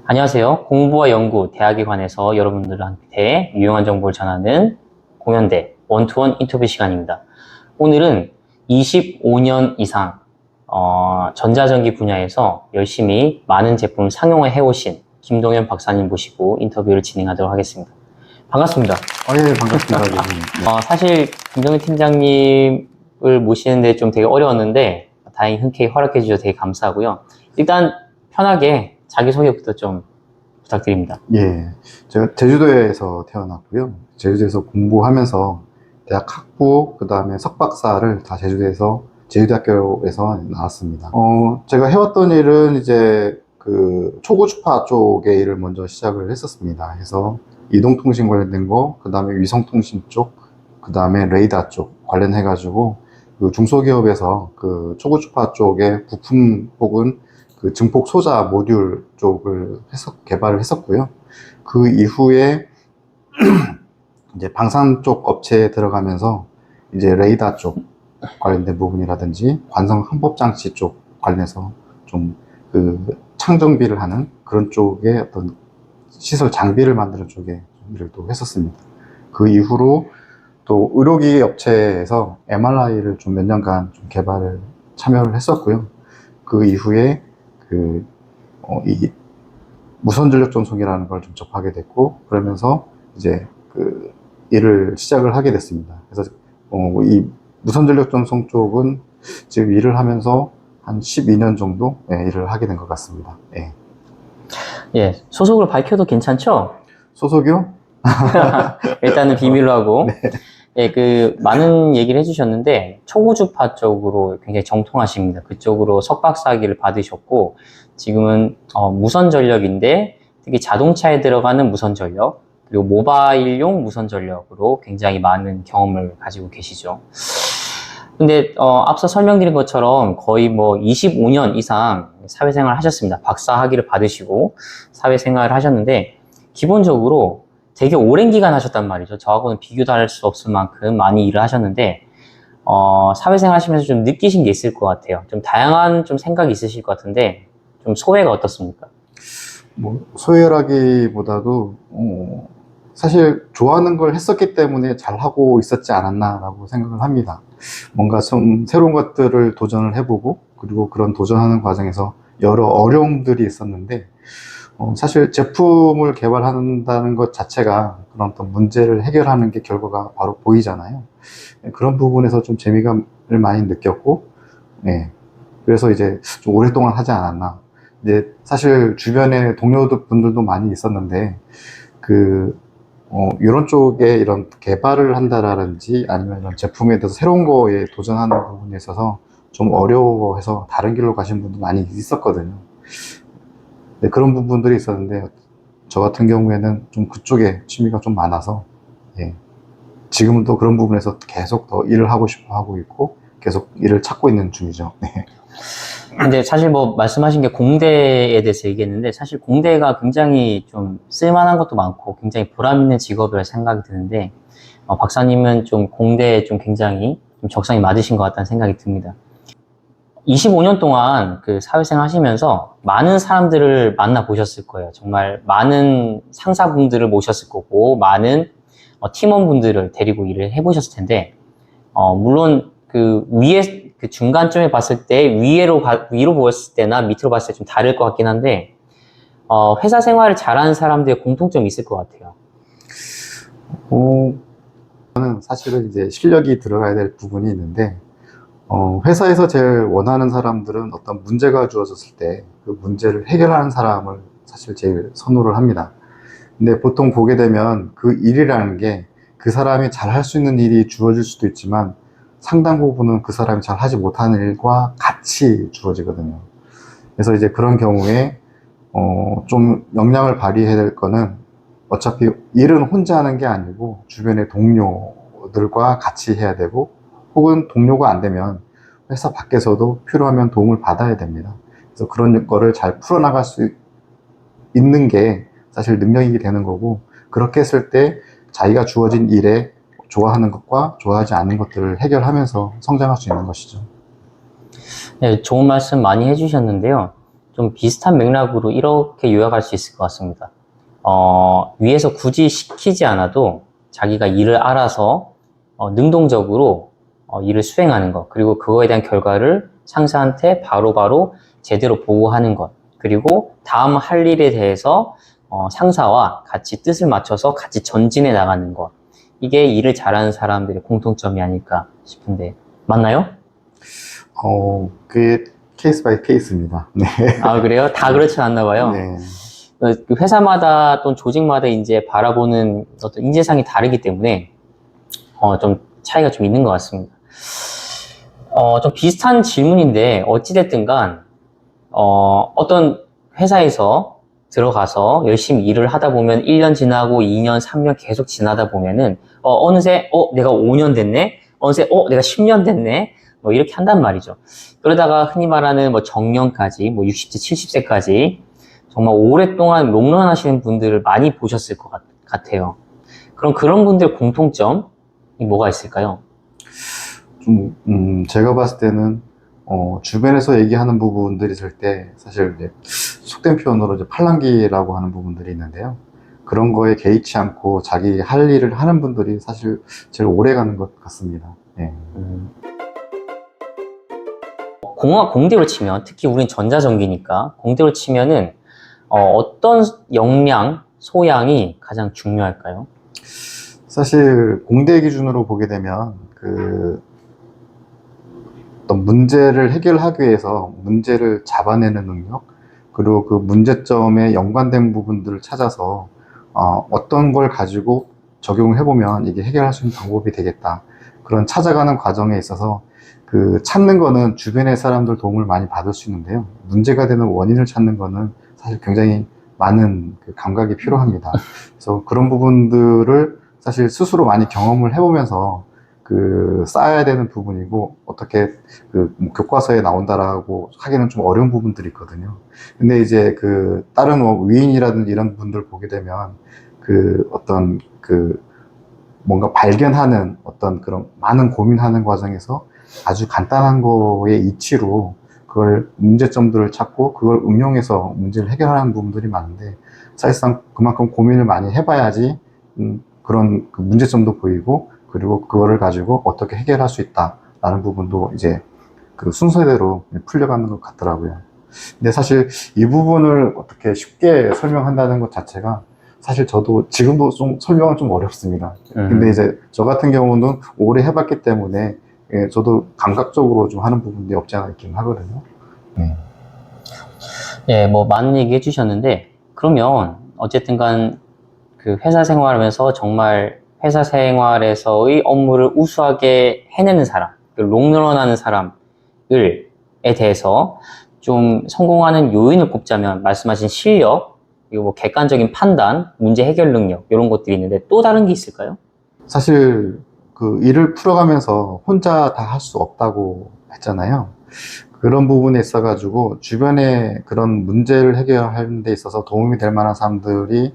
안녕하세요. 공부와 연구, 대학에 관해서 여러분들한테 유용한 정보를 전하는 공연대 원투원 인터뷰 시간입니다. 오늘은 25년 이상 전자전기 분야에서 열심히 많은 제품을 상용화 해오신 김동현 박사님 모시고 인터뷰를 진행하도록 하겠습니다. 반갑습니다. 예, 반갑습니다. 네. 사실 김동현 팀장님을 모시는데 좀 되게 어려웠는데 다행히 흔쾌히 허락해 주셔서 되게 감사하고요. 일단 편하게 자기소개부터 좀 부탁드립니다. 예, 제가 제주도에서 태어났고요. 제주도에서 공부하면서 대학 학부, 그 다음에 석박사를 다 제주대학교에서 나왔습니다. 제가 해왔던 일은 이제 그 초고주파 쪽의 일을 먼저 시작을 했었습니다. 해서 이동통신 관련된 거, 그 다음에 위성통신 쪽, 그 다음에 레이더 쪽 관련해가지고 그 중소기업에서 그 초고주파 쪽의 부품 혹은 그 증폭 소자 모듈 쪽을 개발을 했었고요. 그 이후에 이제 방산 쪽 업체에 들어가면서 이제 레이더 쪽 관련된 부분이라든지 관성 항법 장치 쪽 관련해서 좀 그 창정비를 하는 그런 쪽의 어떤 시설 장비를 만드는 쪽에 일을 또 했었습니다. 그 이후로 또 의료기기 업체에서 MRI를 좀 몇 년간 좀 개발을 참여를 했었고요. 그 이후에 이 무선전력 전송이라는 걸 좀 접하게 됐고, 그러면서 이제 그 일을 시작을 하게 됐습니다. 그래서 이 무선전력 전송 쪽은 지금 일을 하면서 한 12년 정도 일을 하게 된 것 같습니다. 예. 예, 소속을 밝혀도 괜찮죠? 소속이요? 일단은 비밀로 하고. 네. 예, 많은 얘기를 해주셨는데, 초고주파 쪽으로 굉장히 정통하십니다. 그쪽으로 석박사학위를 받으셨고, 지금은, 무선전력인데, 특히 자동차에 들어가는 무선전력, 그리고 모바일용 무선전력으로 굉장히 많은 경험을 가지고 계시죠. 근데, 앞서 설명드린 것처럼 거의 25년 이상 사회생활을 하셨습니다. 박사 학위를 받으시고, 사회생활을 하셨는데, 기본적으로 되게 오랜 기간 하셨단 말이죠. 저하고는 비교도 할 수 없을 만큼 많이 일을 하셨는데, 사회생활 하시면서 좀 느끼신 게 있을 것 같아요. 좀 다양한 좀 생각이 있으실 것 같은데, 좀 소회가 어떻습니까? 소외라기보다도, 사실 좋아하는 걸 했었기 때문에 잘하고 있었지 않았나라고 생각을 합니다. 뭔가 좀 새로운 것들을 도전을 해보고, 그리고 그런 도전하는 과정에서 여러 어려움들이 있었는데, 사실 제품을 개발한다는 것 자체가 그런 어떤 문제를 해결하는 게 결과가 바로 보이잖아요. 그런 부분에서 좀 재미감을 많이 느꼈고, 예. 그래서 이제 좀 오랫동안 하지 않았나. 이제 사실 주변에 동료분들도 많이 있었는데, 이런 쪽에 이런 개발을 한다라든지 아니면 이런 제품에 대해서 새로운 거에 도전하는 부분에 있어서 좀 어려워해서 다른 길로 가신 분도 많이 있었거든요. 네, 그런 부분들이 있었는데, 저 같은 경우에는 좀 그쪽에 취미가 좀 많아서, 예. 지금은 또 그런 부분에서 계속 더 일을 하고 싶어 하고 있고, 계속 일을 찾고 있는 중이죠. 네. 근데 사실 말씀하신 게 공대에 대해서 얘기했는데, 사실 공대가 굉장히 좀 쓸만한 것도 많고, 굉장히 보람 있는 직업이라 생각이 드는데, 박사님은 좀 공대에 좀 굉장히 좀 적성이 맞으신 것 같다는 생각이 듭니다. 25년 동안 그 사회생활 하시면서 많은 사람들을 만나보셨을 거예요. 정말 많은 상사분들을 모셨을 거고, 많은 팀원분들을 데리고 일을 해보셨을 텐데, 물론 그 중간쯤에 봤을 때 위로 보였을 때나 밑으로 봤을 때 좀 다를 것 같긴 한데, 회사 생활을 잘하는 사람들의 공통점이 있을 것 같아요. 저는 사실은 이제 실력이 들어가야 될 부분이 있는데, 회사에서 제일 원하는 사람들은 어떤 문제가 주어졌을 때 그 문제를 해결하는 사람을 사실 제일 선호를 합니다. 근데 보통 보게 되면 그 일이라는 게 그 사람이 잘 할 수 있는 일이 주어질 수도 있지만 상당 부분은 그 사람이 잘 하지 못하는 일과 같이 주어지거든요. 그래서 이제 그런 경우에 좀 역량을 발휘해야 될 거는 어차피 일은 혼자 하는 게 아니고 주변의 동료들과 같이 해야 되고, 혹은 동료가 안 되면 회사 밖에서도 필요하면 도움을 받아야 됩니다. 그래서 그런 거를 잘 풀어나갈 수 있는 게 사실 능력이 되는 거고, 그렇게 했을 때 자기가 주어진 일에 좋아하는 것과 좋아하지 않는 것들을 해결하면서 성장할 수 있는 것이죠. 네, 좋은 말씀 많이 해주셨는데요. 좀 비슷한 맥락으로 이렇게 요약할 수 있을 것 같습니다. 위에서 굳이 시키지 않아도 자기가 일을 알아서 능동적으로 일을 수행하는 것, 그리고 그거에 대한 결과를 상사한테 바로바로 제대로 보고하는 것, 그리고 다음 할 일에 대해서 상사와 같이 뜻을 맞춰서 같이 전진해 나가는 것. 이게 일을 잘하는 사람들의 공통점이 아닐까 싶은데 맞나요? 그게 케이스 바이 케이스입니다. 네. 아, 그래요? 다 그렇지 않나 봐요. 네. 그 회사마다 또는 조직마다 이제 바라보는 어떤 인재상이 다르기 때문에 좀 차이가 좀 있는 것 같습니다. 좀 비슷한 질문인데 어찌됐든 간 어떤 회사에서 들어가서 열심히 일을 하다 보면 1년 지나고 2년, 3년 계속 지나다 보면은 어느새 내가 5년 됐네? 어느새 내가 10년 됐네? 뭐 이렇게 한단 말이죠. 그러다가 흔히 말하는 뭐 정년까지, 뭐 60세, 70세까지 정말 오랫동안 롱런 하시는 분들을 많이 보셨을 것 같아요. 그럼 그런 분들 공통점이 뭐가 있을까요? 제가 봤을 때는, 주변에서 얘기하는 부분들이 있을 때, 사실 이제, 속된 표현으로 이제 팔랑귀라고 하는 부분들이 있는데요. 그런 거에 개의치 않고 자기 할 일을 하는 분들이 사실 제일 오래 가는 것 같습니다. 예. 공대로 치면, 특히 우린 전자전기니까, 공대로 치면은, 어떤 역량, 소양이 가장 중요할까요? 사실 공대 기준으로 보게 되면 어떤 문제를 해결하기 위해서 문제를 잡아내는 능력, 그리고 그 문제점에 연관된 부분들을 찾아서 어떤 걸 가지고 적용을 해보면 이게 해결할 수 있는 방법이 되겠다. 그런 찾아가는 과정에 있어서 그 찾는 거는 주변의 사람들 도움을 많이 받을 수 있는데요. 문제가 되는 원인을 찾는 거는 사실 굉장히 많은 그 감각이 필요합니다. 그래서 그런 부분들을 사실 스스로 많이 경험을 해보면서 쌓아야 되는 부분이고, 어떻게 뭐 교과서에 나온다라고 하기는 좀 어려운 부분들이 있거든요. 근데 이제 다른 뭐 위인이라든지 이런 분들 보게 되면, 어떤 뭔가 발견하는 어떤 그런 많은 고민하는 과정에서 아주 간단한 거의 이치로 그걸 문제점들을 찾고 그걸 응용해서 문제를 해결하는 부분들이 많은데, 사실상 그만큼 고민을 많이 해봐야지 그런 그 문제점도 보이고, 그리고 그거를 가지고 어떻게 해결할 수 있다라는 부분도 이제 그 순서대로 풀려가는 것 같더라고요. 근데 사실 이 부분을 어떻게 쉽게 설명한다는 것 자체가 사실 저도 지금도 좀 설명은 좀 어렵습니다. 근데 이제 저 같은 경우는 오래 해봤기 때문에 저도 감각적으로 좀 하는 부분이 없지 않아 있긴 하거든요. 예, 뭐 많은 얘기 해주셨는데 그러면 어쨌든 간 그 회사 생활하면서 정말 회사 생활에서의 업무를 우수하게 해내는 사람, 롱런하는 사람에 대해서 좀 성공하는 요인을 꼽자면 말씀하신 실력, 그리고 뭐 객관적인 판단, 문제 해결 능력 이런 것들이 있는데 또 다른 게 있을까요? 사실 그 일을 풀어가면서 혼자 다 할 수 없다고 했잖아요. 그런 부분에 있어가지고 주변에 그런 문제를 해결하는 데 있어서 도움이 될 만한 사람들이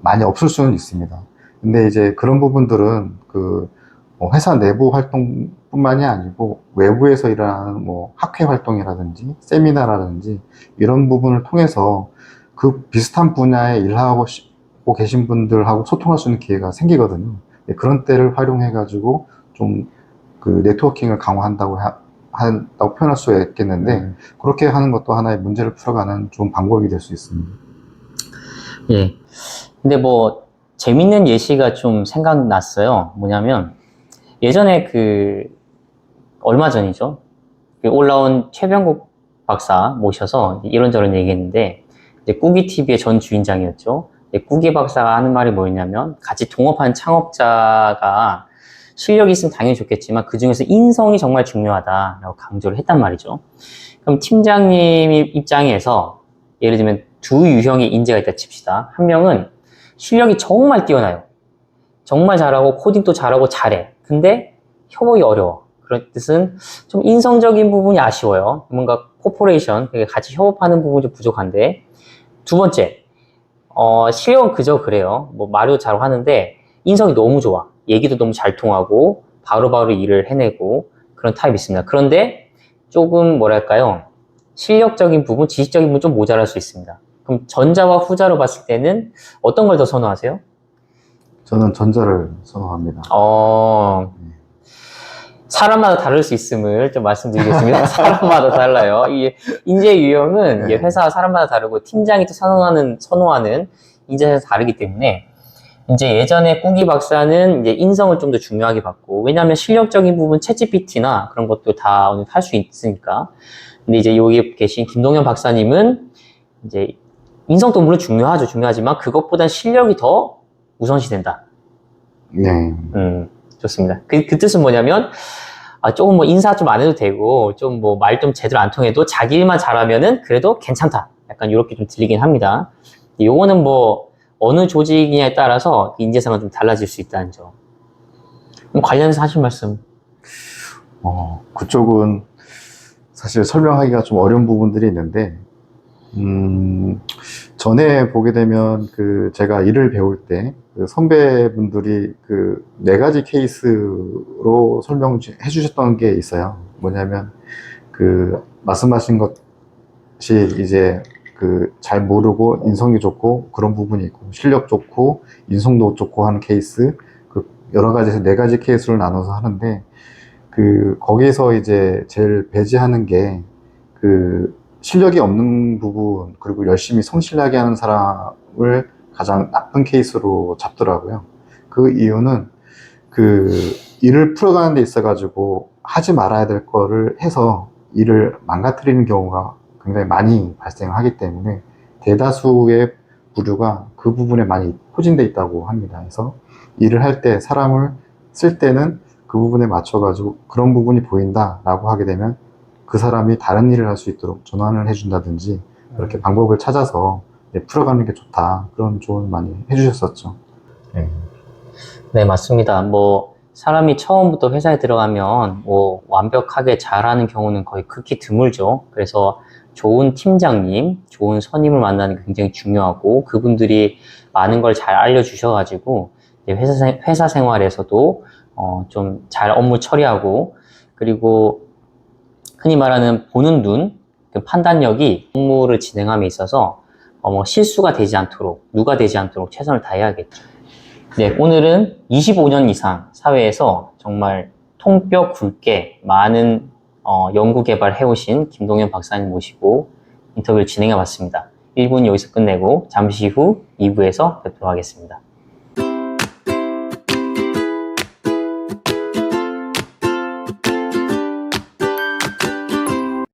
많이 없을 수는 있습니다. 근데 이제 그런 부분들은 회사 내부 활동뿐만이 아니고 외부에서 일어나는 뭐 학회 활동이라든지 세미나라든지 이런 부분을 통해서 그 비슷한 분야에 일하고 계신 분들하고 소통할 수 있는 기회가 생기거든요. 그런 때를 활용해 가지고 좀 네트워킹을 강화한다고 한다고 표현할 수가 있겠는데, 그렇게 하는 것도 하나의 문제를 풀어가는 좋은 방법이 될 수 있습니다. 예. 근데 뭐 재밌는 예시가 좀 생각났어요. 뭐냐면 예전에 얼마 전이죠. 올라온 최병국 박사 모셔서 이런저런 얘기했는데 이제 꾸기 TV의 전 주인장이었죠. 꾸기 박사가 하는 말이 뭐였냐면 같이 동업한 창업자가 실력이 있으면 당연히 좋겠지만 그 중에서 인성이 정말 중요하다라고 강조를 했단 말이죠. 그럼 팀장님 입장에서 예를 들면 두 유형의 인재가 있다 칩시다. 한 명은 실력이 정말 뛰어나요. 정말 잘하고 코딩도 잘하고 잘해. 근데 협업이 어려워. 그런 뜻은 좀 인성적인 부분이 아쉬워요. 뭔가 코퍼레이션, 같이 협업하는 부분이 좀 부족한데. 두 번째, 실력은 그저 그래요. 뭐 말도 잘 하는데 인성이 너무 좋아. 얘기도 너무 잘 통하고 바로바로 일을 해내고 그런 타입이 있습니다. 그런데 조금 뭐랄까요? 실력적인 부분, 지식적인 부분 좀 모자랄 수 있습니다. 그럼 전자와 후자로 봤을 때는 어떤 걸 더 선호하세요? 저는 전자를 선호합니다. 사람마다 다를 수 있음을 좀 말씀드리겠습니다. 사람마다 달라요. 이게 인재 유형은 이게 회사가 사람마다 다르고 팀장이 또 선호하는 인재에서 다르기 때문에 이제 예전에 꾸기 박사는 이제 인성을 좀 더 중요하게 봤고, 왜냐하면 실력적인 부분 챗GPT나 그런 것도 다 할 수 있으니까. 근데 이제 여기 계신 김동현 박사님은 이제 인성도 물론 중요하지만 그것보단 실력이 더 우선시 된다. 네. 좋습니다. 그 뜻은 뭐냐면, 조금 뭐 인사 좀 안 해도 되고, 좀 뭐 말 좀 제대로 안 통해도 자기 일만 잘하면은 그래도 괜찮다. 약간 이렇게 좀 들리긴 합니다. 요거는 뭐, 어느 조직이냐에 따라서 인재상은 좀 달라질 수 있다는 점. 그럼 관련해서 하실 말씀? 그쪽은 사실 설명하기가 좀 어려운 부분들이 있는데, 전에 보게 되면 제가 일을 배울 때 선배분들이 네 가지 케이스로 설명해 주셨던 게 있어요. 뭐냐면 말씀하신 것이 이제 잘 모르고 인성이 좋고 그런 부분이 있고, 실력 좋고 인성도 좋고 하는 케이스, 여러 가지에서 네 가지 케이스를 나눠서 하는데, 거기에서 이제 제일 배제하는 게 실력이 없는 부분, 그리고 열심히 성실하게 하는 사람을 가장 나쁜 케이스로 잡더라고요. 그 이유는 일을 풀어가는 데 있어가지고 하지 말아야 될 거를 해서 일을 망가뜨리는 경우가 굉장히 많이 발생하기 때문에 대다수의 부류가 그 부분에 많이 포진돼 있다고 합니다. 그래서 일을 할 때, 사람을 쓸 때는 그 부분에 맞춰가지고 그런 부분이 보인다라고 하게 되면 그 사람이 다른 일을 할 수 있도록 전환을 해준다든지 그렇게 방법을 찾아서 풀어가는 게 좋다, 그런 조언을 많이 해주셨었죠. 네, 맞습니다. 뭐 사람이 처음부터 회사에 들어가면 뭐 완벽하게 잘하는 경우는 거의 극히 드물죠. 그래서 좋은 팀장님, 좋은 선임을 만나는 게 굉장히 중요하고, 그분들이 많은 걸 잘 알려주셔가지고 회사 생활에서도 좀 잘 업무 처리하고, 그리고 흔히 말하는 보는 눈, 그 판단력이 업무를 진행함에 있어서 뭐 실수가 되지 않도록, 누가 되지 않도록 최선을 다해야겠죠. 네, 오늘은 25년 이상 사회에서 정말 통뼈 굵게 많은 연구 개발 해오신 김동현 박사님 모시고 인터뷰를 진행해 봤습니다. 1분 여기서 끝내고 잠시 후 2부에서 뵙도록 하겠습니다.